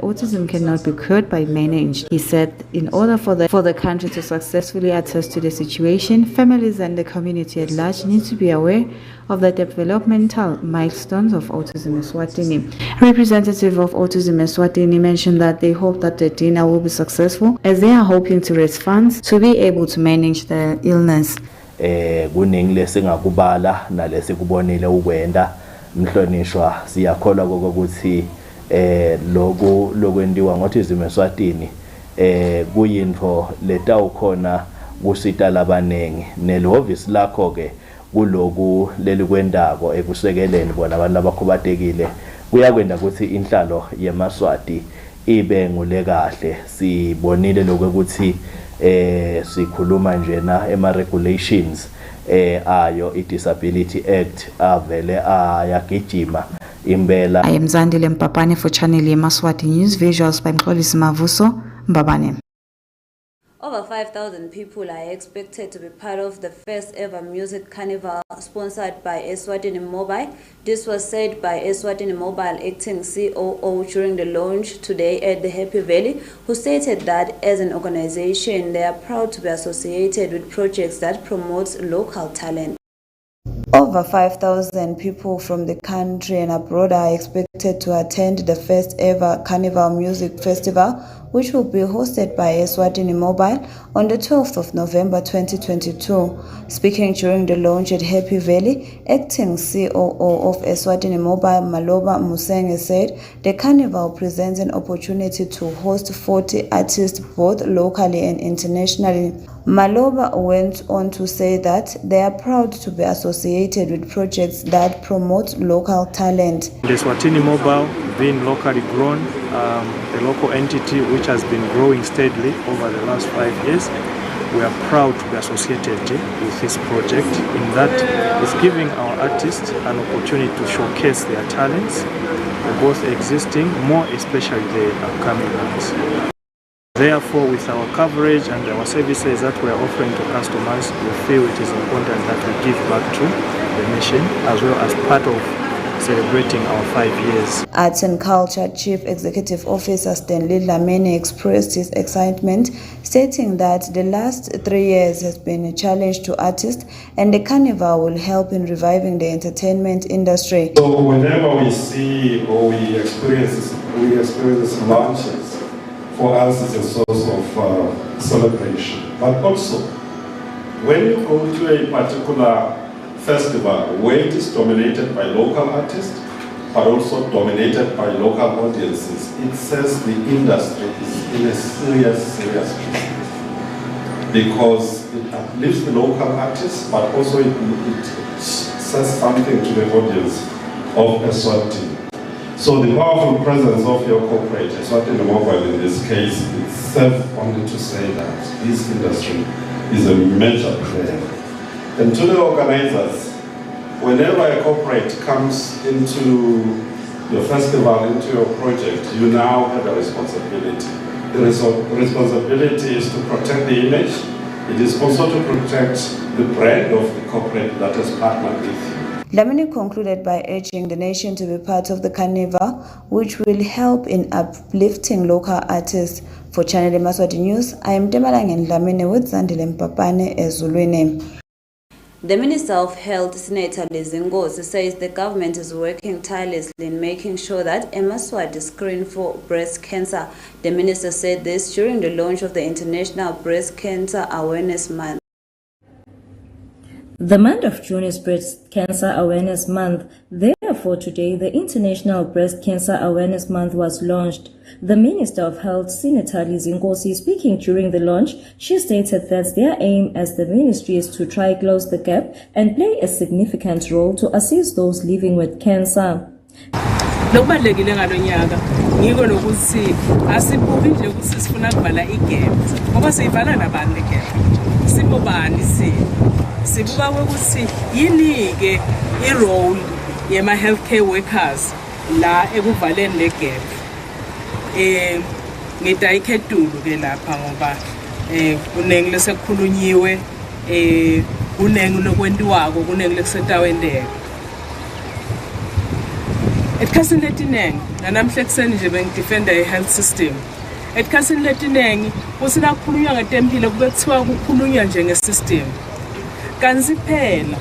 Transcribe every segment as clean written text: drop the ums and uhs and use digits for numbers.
autism cannot be cured by managed. He said in order for the country to successfully attest to the situation, families and the community at large need to be aware of the developmental milestones of Autism Eswatini. Representative of Autism Eswatini mentioned that they hope that the dinner will be successful as they are hoping to raise funds to be able to manage the illness. Kuningi lesingakubala nalesikubonile ukwenda mhlonishwa siyakholwa ukuthi lokwendiwa ngOautism Eswatini kuyinto letawukhona kusita labanengi nelhovisi lakho ke kuloku lelikwendako ekusekeleni bona abantu abakhubatekile kuyakwenda ukuthi inhlalo yemaswati ibe ngule kahle. Sibonile lokho ukuthi sikhuluma njena ema regulations ayo i-Disability Act avele ayagijima impela. I am Zandile Mpapane for Channel Yemaswati News, visuals by Mxolisi Mavuso Mbabane. Over 5,000 people are expected to be part of the first ever music carnival sponsored by Eswatini Mobile. This was said by Eswatini Mobile acting COO during the launch today at the Happy Valley, who stated that as an organization, they are proud to be associated with projects that promote local talent. Over 5,000 people from the country and abroad are expected to attend the first ever Carnival Music Festival, which will be hosted by Eswatini Mobile on the 12th of November 2022. Speaking during the launch at Happy Valley, acting COO of Eswatini Mobile, Maloba Musenge, said the carnival presents an opportunity to host 40 artists both locally and internationally. Maloba went on to say that they are proud to be associated with projects that promote local talent. The Eswatini Mobile, being locally grown, a local entity which has been growing steadily over the last 5 years, we are proud to be associated with this project, in that it's giving our artists an opportunity to showcase their talents, both existing, more especially the upcoming ones. Therefore, with our coverage and our services that we are offering to customers, we feel it is important that we give back to the nation as well as part of celebrating our 5 years. Arts and Culture Chief Executive Officer Stanley Lamene expressed his excitement, stating that the last 3 years has been a challenge to artists and the carnival will help in reviving the entertainment industry. So whenever we see or we experience launches, for us it's a source of celebration. But also, when you go to a particular festival where it is dominated by local artists, but also dominated by local audiences, it says the industry is in a serious trouble, because it uplifts the local artists, but also it says something to the audience of Eswatini. So the powerful presence of your corporate, Eswatini Mobile in this case, it serves only to say that this industry is a major player. And to the organizers, whenever a corporate comes into your festival, into your project, you now have a responsibility. The responsibility is to protect the image. It is also to protect the brand of the corporate that has partnered with you. Lamini concluded by urging the nation to be part of the carnival, which will help in uplifting local artists. For Channel Yemaswati News, I am Demalangen Lamini with Zandile Mpapane Ezulwini. The Minister of Health, Senator Lizingosi, says the government is working tirelessly in making sure that Yemaswati is screened for breast cancer. The minister said this during the launch of the International Breast Cancer Awareness Month. The month of June is Breast Cancer Awareness Month. Therefore, today, the International Breast Cancer Awareness Month was launched. The Minister of Health, Senator Lizingosi, speaking during the launch, she stated that their aim as the ministry is to try close the gap and play a significant role to assist those living with cancer. Lokubalekile ngalonyaka ngiko lokuthi asibuki nje ukuthi sifuna kubhala igap ngoba siyivala nabantu legap sibobani sibuka ukuthi yini ke irole yema healthcare workers la ekuvaleni legap ngidayikhetulu ke lapha ngoba kunengi lesekukhulunyiwe kunengi lokwentiwako kunengi lekusetawendeleka etikhatsini letiningi nanamhla ekuseni nje bengidefenda i-health system etikhatsini letiningi kuthi nakukhulunywa ngetempilo kube kuthiwa kukhulunywa nje nge-system kanti phela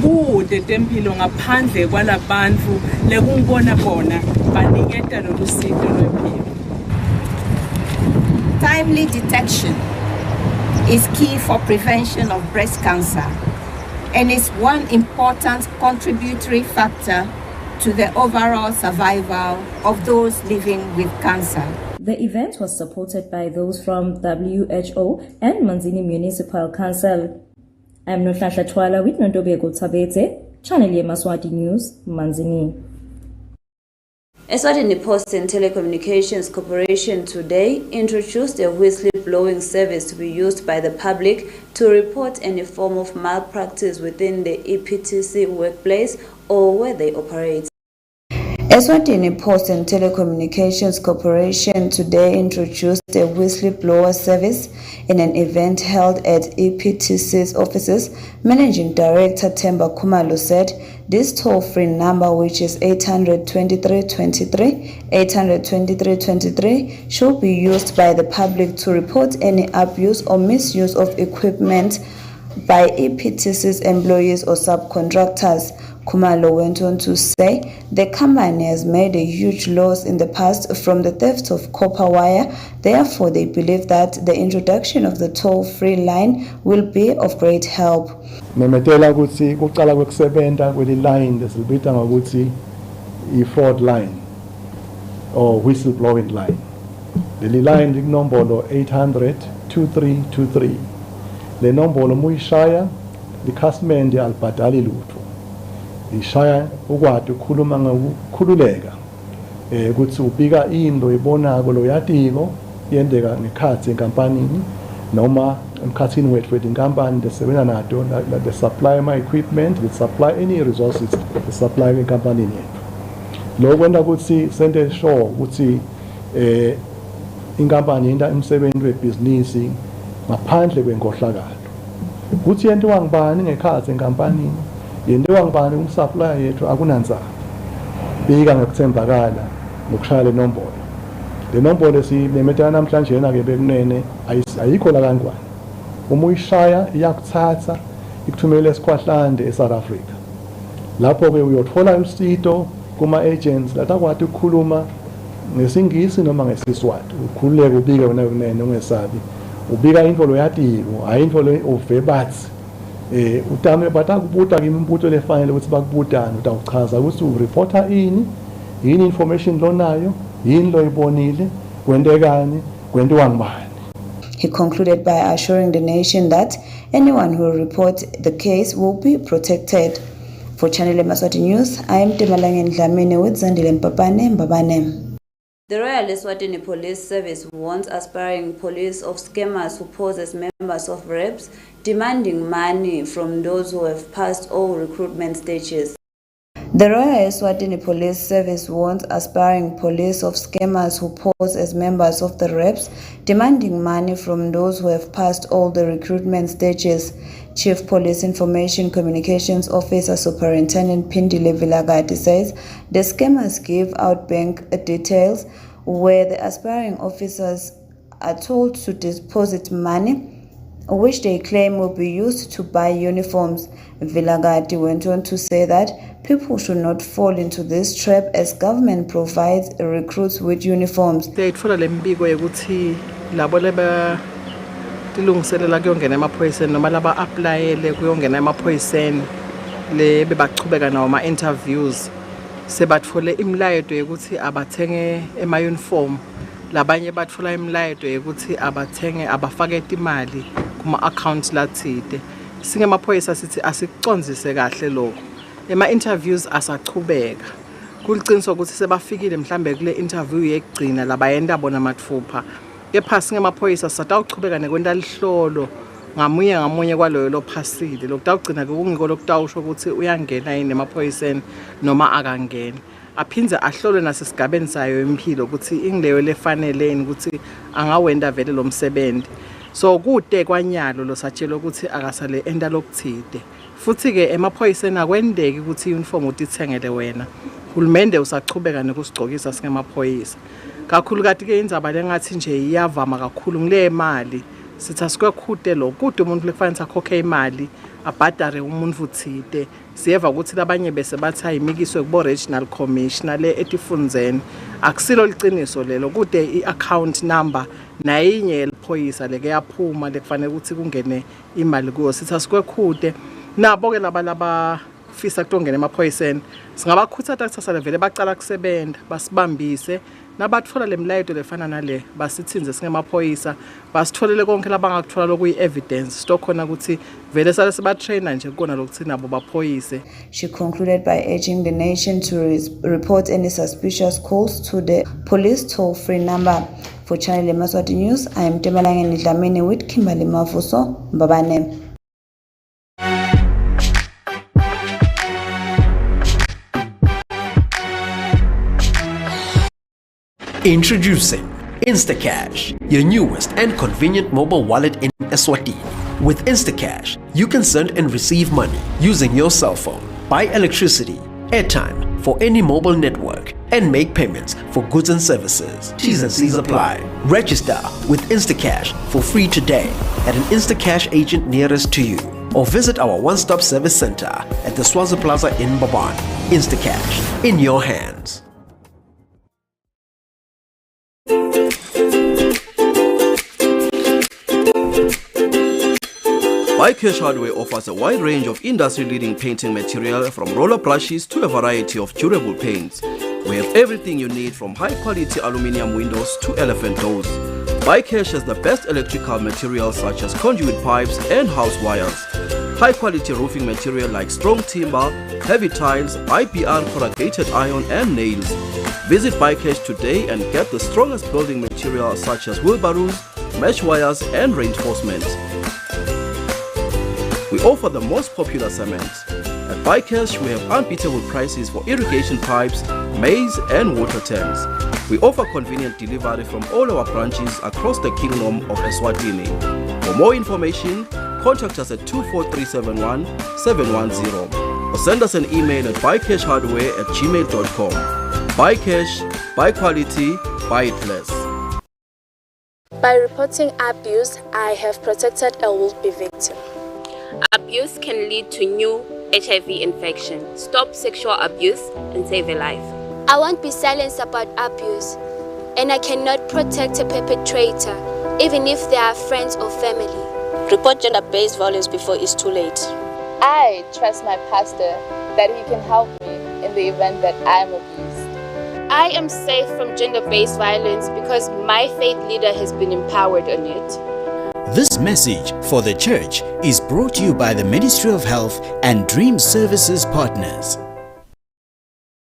kude tempilo ngaphandle kwalabantu lekungibona bona baniketa lolusito lwempilo. Timely detection is key for prevention of breast cancer and is one important contributory factor to the overall survival of those living with cancer. The event was supported by those from WHO and Manzini Municipal Council. I'm Nohlasha Twala with Nondobeko Tabete, Channel Yemaswati News, Manzini. ESWATINI Post and Telecommunications Corporation today introduced a whistleblowing service to be used by the public to report any form of malpractice within the EPTC workplace or where they operate. ESWATINI Post and Telecommunications Corporation today introduced a whistleblower service in an event held at EPTC's offices. Managing Director Themba Khumalo said this toll-free number, which is 823-23, 823-23, should be used by the public to report any abuse or misuse of equipment by EPTC's employees or subcontractors. Khumalo went on to say the company has made a huge loss in the past from the theft of copper wire. Therefore, they believe that the introduction of the toll-free line will be of great help. Memetela ukuthi kuqala kwekusebenta kweli line lesilibita ngokuthi i-fraud line or whistleblowing line. Leli line linombolo 800-2323. Le nombolo muyishaya likhasimende alibhadali lutho. Ishaya ukwati ukukhuluma ngokukhululeka ukuthi ubika into ibonako lo yatiko yendeka ngekhathi enkampanini noma emkhathini wethu inkampani lesebenza nato the supply my equipment, the supply any resources, the supply enkampanini yethu. Lo kwenda ukuthi sente sure ukuthi inkampani yenda umsebenzi webhizinisi ngaphandle kwenkohlakalo. Ukuthi yento wangibani ngekhathi enkampanini yenziwa ngibani umsupply yethu akunanzaba bika ngokuthembakala ngokushaya le nombolo. Le nombolo sinemetana namhlanje yena ke bekunene ayikho la kangwane. Uma uyishaya iyakuthatha ikuthumele esikhwahlande eSouth Africa. Lapho ke uyothola umsito kuma agents latakwathi ukukhuluma ngesingisi noma ngesiswati. Ukhululeke ubike wena kunene ungesabi. Ubika info lo yatiko hayi info lo ovebathi. Utame batakubuta ngimbuto lefanele ukuthi bakubutana utawuchaza ukuthi ureporta yini information lonayo yini lo ibonile kwendekani kwenziwa ngibani. He concluded by assuring the nation that anyone who will report the case will be protected. For Channel Yemaswati News, I am Temalange Ndlamini with Zandile Mbabane. The Royal ESWATINI Police Service warns aspiring police of scammers who pose as members of reps, demanding money from those who have passed all recruitment stages. The Royal ESWATINI Police Service warns aspiring police of scammers who pose as members of the reps, demanding money from those who have passed all the recruitment stages. Chief Police Information Communications Officer Superintendent Pindile Vilagati says the scammers give out bank details where the aspiring officers are told to deposit money, which they claim will be used to buy uniforms. Vilagati went on to say that people should not fall into this trap as government provides recruits with uniforms. Tilungiselela kuyongena emaphoyiseni noma laba applyele kuyongena emaphoyiseni le bebachubeka nawo ama interviews sebathole imlayeto yokuthi abathenge ema uniform labanye bathola imlayeto yokuthi abathenge abafake imali kuma account lathide singe emaphoyisa sithi asikuconzise kahle lokho ema interviews asachubeka kuliqiniso ukuthi sebafikile mhlambe kule interview yekugcina labayenda bona mathupha kepha singe emaphoyisa satawuchubeka nekwenta lihlolo ngamunye kwaloyo lophasile lokutawugcina ke kungiko lokutawusho ukuthi uyangena yini emaphoyiseni noma akangena aphinze ahlolwe nasesigabeni sayo impilo ukuthi ingileyo lefanele yini ukuthi angawenda vele lo msebenzi so kude kwanyalo lo satshela ukuthi akasale enda lokuthide futhi ke emaphoyiseni akwendeki ukuthi uniform utithengele wena uhulumende usachubeka nokusigcokisa singemaphoyisa kakhulu kati ke indzaba lengathi nje iyavama kakhulu ngile mali sithi asikwekhude lo kude umuntu lekufanele sakhokhe imali abhadare umuntu uthide siyeva ukuthi labanye bese bathi ayimikiswe kubo regional commissioner le etifundzeni akusilo liciniso lelo kude i-account number nayinye yeliphoyisa leke yaphuma lekufanele ukuthi kungene imali kuyo sithi asikwekhude nabo ke laba fisa kutongena emaphoyiseni singabakhuthaza kusasa levele bacala kusebenta basibambise nabathola lemlayito lefana nale basithinze singemaphoyisa basitholele konke labangakuthola lokuyi evidence stokhona ukuthi vele sale sibatrainer nje kona lokuthi nabo baphoyise. She concluded by urging the nation to report any suspicious calls to the police toll-free number. For Channel Yemaswati News, I am Temalangeni Dlamini with Kimberly Mavuso Mbabane. Introducing InstaCash, your newest and convenient mobile wallet in Eswatini. With InstaCash, you can send and receive money using your cell phone, buy electricity, airtime for any mobile network, and make payments for goods and services. T's and C's apply. Register with InstaCash for free today at an InstaCash agent nearest to you, or visit our one-stop service center at the Swazi Plaza in Baban. InstaCash, in your hands. Bycash Hardware offers a wide range of industry-leading painting material from roller brushes to a variety of durable paints. We have everything you need from high-quality aluminium windows to elephant doors. Bycash has the best electrical materials such as conduit pipes and house wires. High-quality roofing material like strong timber, heavy tiles, IPR corrugated iron and nails. Visit Bycash today and get the strongest building materials such as wheelbarrows, mesh wires and reinforcements. We offer the most popular cements. At Bycash, we have unbeatable prices for irrigation pipes, maize and water tanks. We offer convenient delivery from all our branches across the Kingdom of Eswatini. For more information, contact us at 24371 710 or send us an email at bycashhardware@gmail.com. Bycash, buy quality, buy it less. By reporting abuse, I have protected a would-be victim. Abuse can lead to new HIV infection. Stop sexual abuse and save a life. I won't be silenced about abuse, and I cannot protect a perpetrator, even if they are friends or family. Report gender-based violence before it's too late. I trust my pastor that he can help me in the event that I am abused. I am safe from gender-based violence because my faith leader has been empowered on it. This message for the church is brought to you by the Ministry of Health and Dream Services Partners.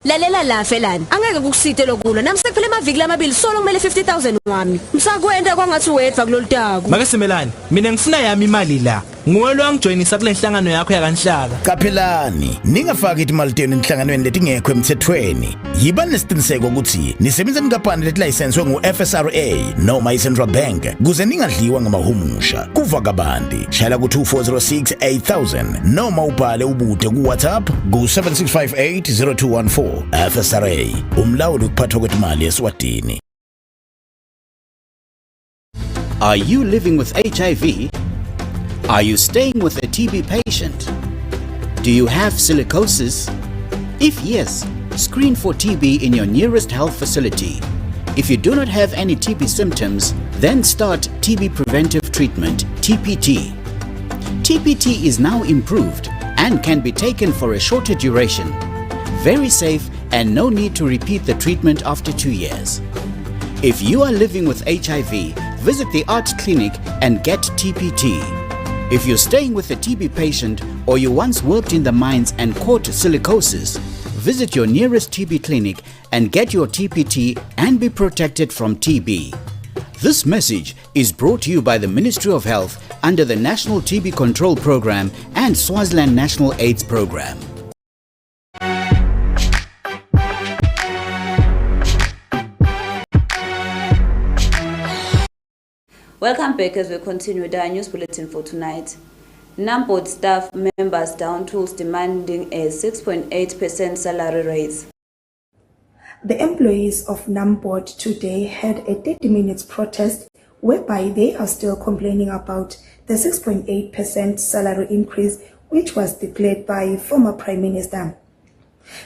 Lalela la felani angeke kukusite lokulo nami sekuphela amaviki lamabili solo kumele 50,000 wami msakwenda kwangathi wedva kulolitako Makasimelani mina ngifuna yami imali la nguwe lo angijoinisa kule nhlangano yakho yakanhlaka Kaphelani ningafaki imali tenu enhlanganweni letingekho emthethweni yiba nesiciniseko ukuthi nisebenza ngaphandle lelicense ngu-FSRA noma i-Central Bank kuze ningadliwa ngamahumusha kuva kabanti shayela ku-2406 8000 noma ubhale ubude ku-WhatsApp ku-7658 0214 FSRA umlawuli ukuphathwa kwemali eSwatini. Are you living with HIV? Are you staying with a TB patient? Do you have silicosis? If yes, screen for TB in your nearest health facility. If you do not have any TB symptoms, then start TB preventive treatment, TPT. TPT is now improved and can be taken for a shorter duration. Very safe and no need to repeat the treatment after 2 years. If you are living with HIV, visit the Art Clinic and get TPT. If you're staying with a TB patient or you once worked in the mines and caught silicosis, visit your nearest TB clinic and get your TPT and be protected from TB. This message is brought to you by the Ministry of Health under the National TB Control Program and Swaziland National AIDS Program. Welcome back as we continue with our news bulletin for tonight. NAMPOD staff members down tools demanding a 6.8% salary raise. The employees of NAMPOD today had a 30-minute protest whereby they are still complaining about the 6.8% salary increase which was declared by former Prime Minister.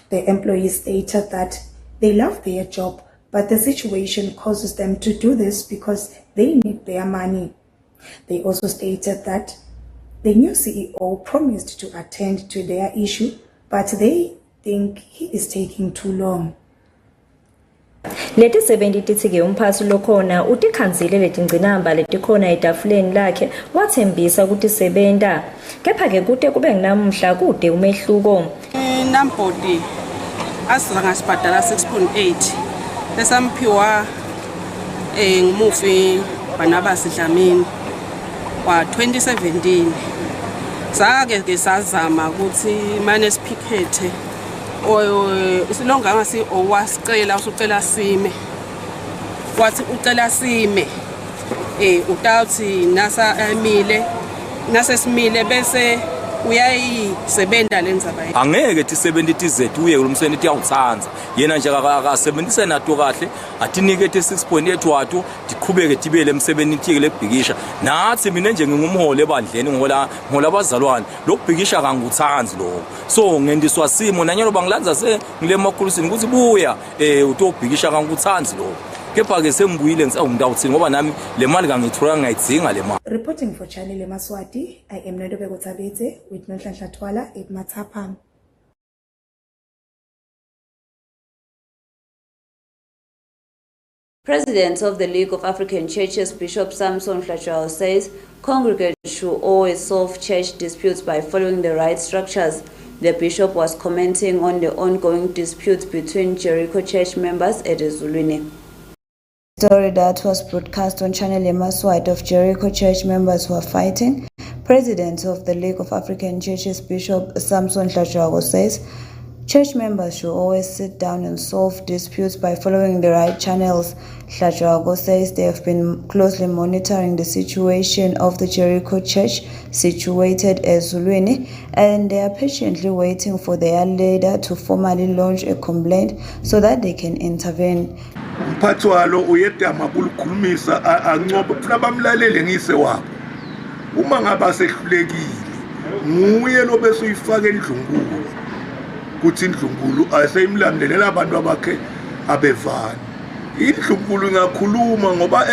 The employees stated that they love their job, but the situation causes them to do this because they need their money. They also stated that the new CEO promised to attend to their issue, but they think he is taking too long. Leti 70 ke umphathi lokhona utikhanzile letingcinamba letikhona etafuleni lakhe wathembisa ukuthi sebenta kepha ke kude kube nginamhla kude umehluko. NAMPOD asizanga sibhadala 6.8 lesamphiwa ngumufi Barnabas Dlamini wa 2017 sake sazama ukuthi manje siphikethe silonga ngasi owasicela usucela sime wathi ucela sime utawuthi nasa emile nase simile bese uyayisebenta lenzaba angeke tisebenti zethu uye kulomsweni tiyawutsanza yena nje akasebenzise nato kahle atinike 6.8 wato diqhubeke tibele emsebenzini tiyeke lebhikisha nathi mina nje ngingumholi ebandleni ngola abazalwane lokubhikisha kangutsanzi lo so ngendiswa simo nanyalo bangilanza se ngile makhulusini ukuthi buya utobhikisha kangutsanzi lo kepha ke sengibuyile ngisawumuntu awuthini ngoba nami le mali kangithola ngayidzinga le mali. Reporting for Channel Yemaswati, I am Nodobeko Tabete with Nonhlanhla Twala at Matapang. President of the League of African Churches, Bishop Samson Hlachao, says congregants should always solve church disputes by following the right structures. The bishop was commenting on the ongoing disputes between Jericho church members at ESWATINI. Story that was broadcast on Channel Yemaswati of Jericho church members who are fighting. President of the League of African Churches, Bishop Samson Hlachao, says church members should always sit down and solve disputes by following the right channels. Hlachao says they have been closely monitoring the situation of the Jericho church situated at ESWATINI, and they are patiently waiting for their leader to formally launch a complaint so that they can intervene. Umphathi walo uyeda mabulukhulumisa ancobe funa bamlalele ngise wabo uma ngaba sehlulekile nguye lo bese uyifaka endlungulu kuthi indlungulu aseyimlandelela abantu abakhe abevana indlungulu ngakhuluma ngoba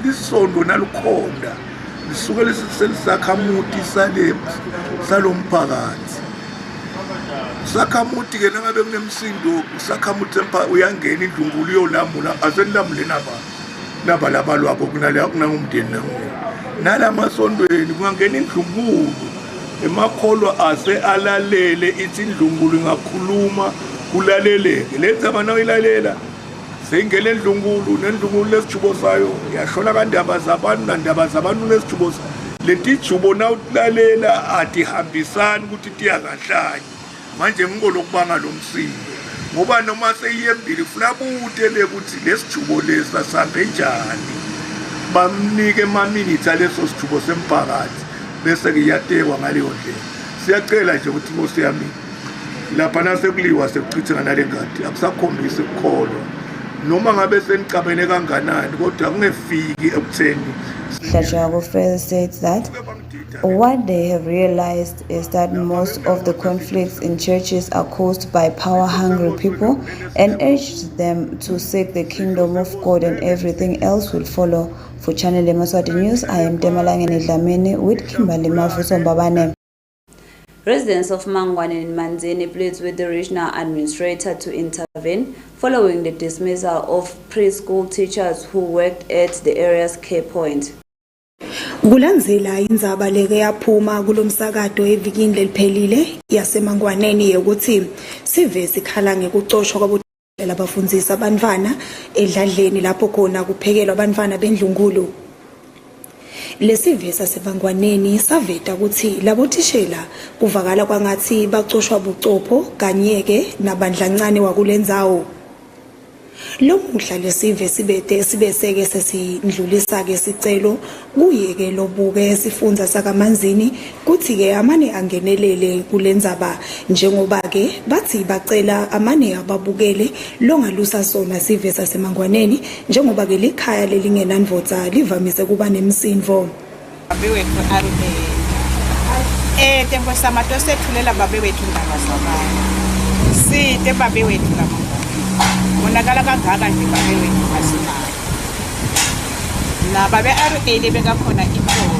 lisondo nalukhonda lisuke lisakhamuti salomphakathi sakhamuti ke nangabe kunemsindo sakhamuti empha uyangena indlungulu yolamula asenilamule naba labalwabo kunangumndeni nalamasondweni kungangena indlungulu emakholo ase alalele ithi indlungulu ngakhuluma kulaleleke lenza bana uyilalela sengele endlungulu nendlungulu lesijubo sayo yashola kandaba zabantu nandaba zabantu lesijubo leti jubo na utlalela atihambisani ukuthi tiyakahlanye manje ngolokubanga lomsindo ngoba noma seyiyembili funa butele ukuthi lesijubo lesa sambe njani bamnike maminitha leso sijubo semphakathi bese kuyatekwa ngaleyo ndlela siyacela nje ukuthi Nkosi yami lapha nasekuliwa sekuchitha nale ngadi akusakhombisa ukukholo noma ngabe senicabene kanganani kodwa kungefiki ekutheni. Hlachao further states that what they have realized is that most of the conflicts in churches are caused by power-hungry people, and urged them to seek the kingdom of God and everything else will follow. For Channel Yemaswati News, I am Demalangeni Dlamini with Kimberly Mafuso Mbabane. Residents of Mangwane in Manzini pleads with the regional administrator to intervene following the dismissal of preschool teachers who worked at the area's care point. Kulandzela indzaba leke yaphuma kulomsakado evikini leliphelile yasemangwaneni yokuthi sive sikhala ngekucoshwa kwabotishela abafundzisa abantwana edladleni lapho khona kuphekelwa abantwana bendlungulu. Lesive sasemangwaneni saveta ukuthi labotishela kuvakala kwangathi bacoshwa bucopho kanyeke nabandlancane wakulendzawo. Lo muhla lesive sibeseke sesindlulisa ke sicelo kuye ke lobuke sifundza sakaManzini kuthi ke amane angenelele kulendzaba njengoba ke bathi bacela amane ababukele longalusa sona sive saseMangwaneni njengoba ke likhaya lelingenandvodza livamise kuba nemsindvo. Babewethu tembo samato sethulela babewethu ndaba zabanye site babewethu labo bonakala kangaka nje babewethu asinayo la babe RA bekakhona impolo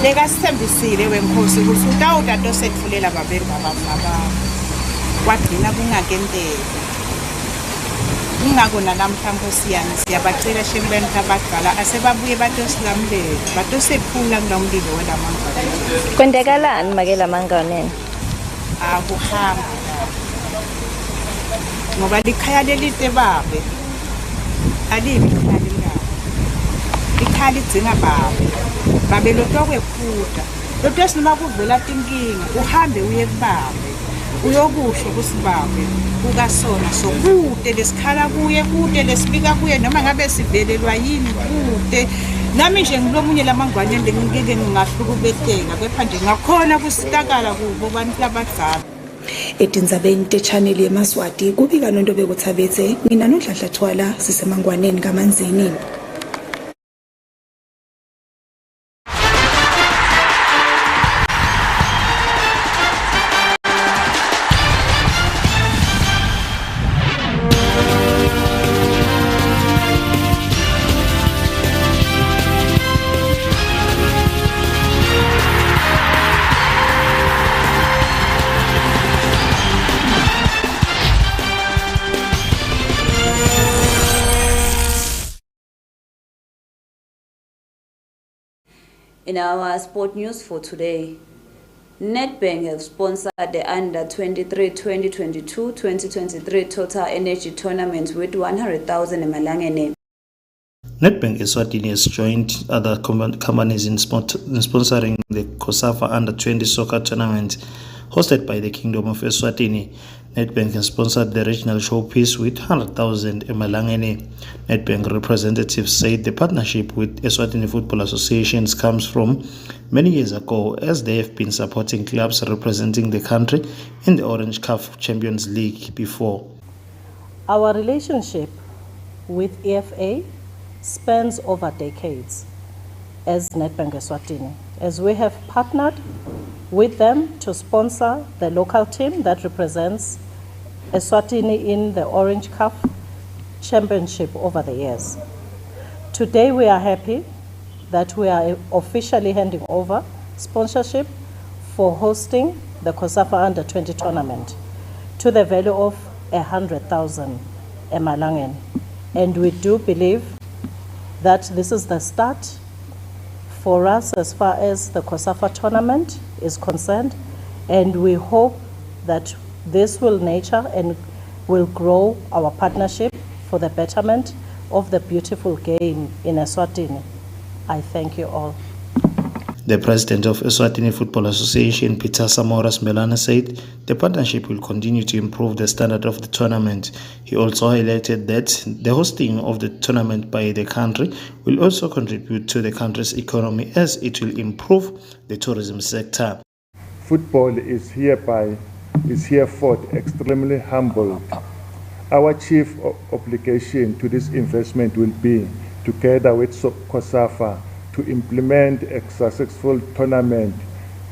lekasithembisile wenkosi ukuthi utawuta sethulela babeli bababa kwagcina kungakenteka ingakona namhlanje siyani siyabacela shembeni abadala asebabuye batosilamulela batosephula ngomlilo welamangwane kwendekalani makela Manganeni akuhamba ngoba likhaya lelite babe alibi ikhaya lidzinga babe lotokwephutha lotosinoma kuvela tinkinga uhambe uye kubabe uyokusho kusibabe ukasona sokude lesikhala kuye kude lesibika kuye noma ngabe sivelelwa yini kude nami nje ngilomunye lamangwane ngeke ngingahlukubeteka kepha nje ngakhona kusitakala kubo bantu labadala. Etindzabeni te-channel Yemaswati kubika nonto bekuthabetse mina noNhlanhla Thwala siseMangwaneni kaManzini. In our sport news for today, Nedbank have sponsored the Under-23 2022-2023 Total Energy Tournament with 100,000 emalangeni. Nedbank Eswatini has joined other companies in sponsoring the COSAFA Under-20 Soccer Tournament hosted by the Kingdom of Eswatini. Nedbank has sponsored the regional showpiece with 100,000 emalangeni. Nedbank representatives said the partnership with Eswatini Football Associations comes from many years ago, as they have been supporting clubs representing the country in the Orange CAF Champions League before. Our relationship with EFA spans over decades as Nedbank Eswatini, as we have partnered with them to sponsor the local team that represents Eswatini in the Orange CAF Championship over the years. Today we are happy that we are officially handing over sponsorship for hosting the COSAFA Under-20 tournament to the value of 100,000 emalangeni. And we do believe that this is the start for us as far as the COSAFA tournament is concerned, and we hope that this will nurture and will grow our partnership for the betterment of the beautiful game in Eswatini. I thank you all. The president of Eswatini Football Association, Peter Samoras Melana, said the partnership will continue to improve the standard of the tournament. He also highlighted that the hosting of the tournament by the country will also contribute to the country's economy, as it will improve the tourism sector. Football is herefore extremely humbled. Our chief obligation to this investment will be, together with COSAFA, to implement a successful tournament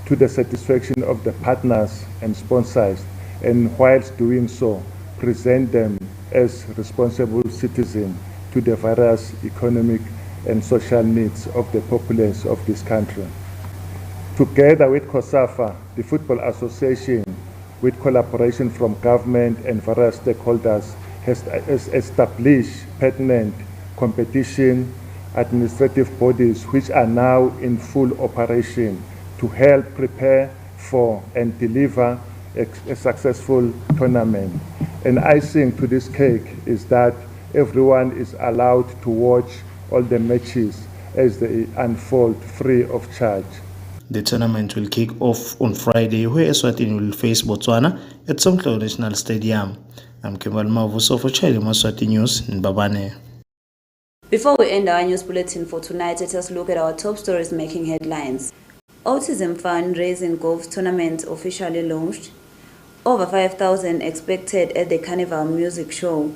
to the satisfaction of the partners and sponsors, and whilst doing so, present them as responsible citizens to the various economic and social needs of the populace of this country. Together with COSAFA, the Football Association, with collaboration from government and various stakeholders, has established pertinent competition administrative bodies which are now in full operation to help prepare for and deliver a successful tournament. And icing to this cake is that everyone is allowed to watch all the matches as they unfold free of charge. The tournament will kick off on Friday, where Eswatini will face Botswana at Somklo National Stadium. I'm Kimbal Mavuso for Yemaswati News in Babane. Before we end our news bulletin for tonight, let us look at our top stories making headlines. Autism fundraising golf tournament officially launched. Over 5,000 expected at the Carnival Music Show.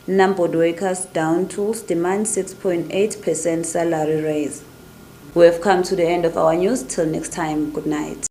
Numbered workers down tools demand 6.8% salary raise. We have come to the end of our news. Till next time, good night.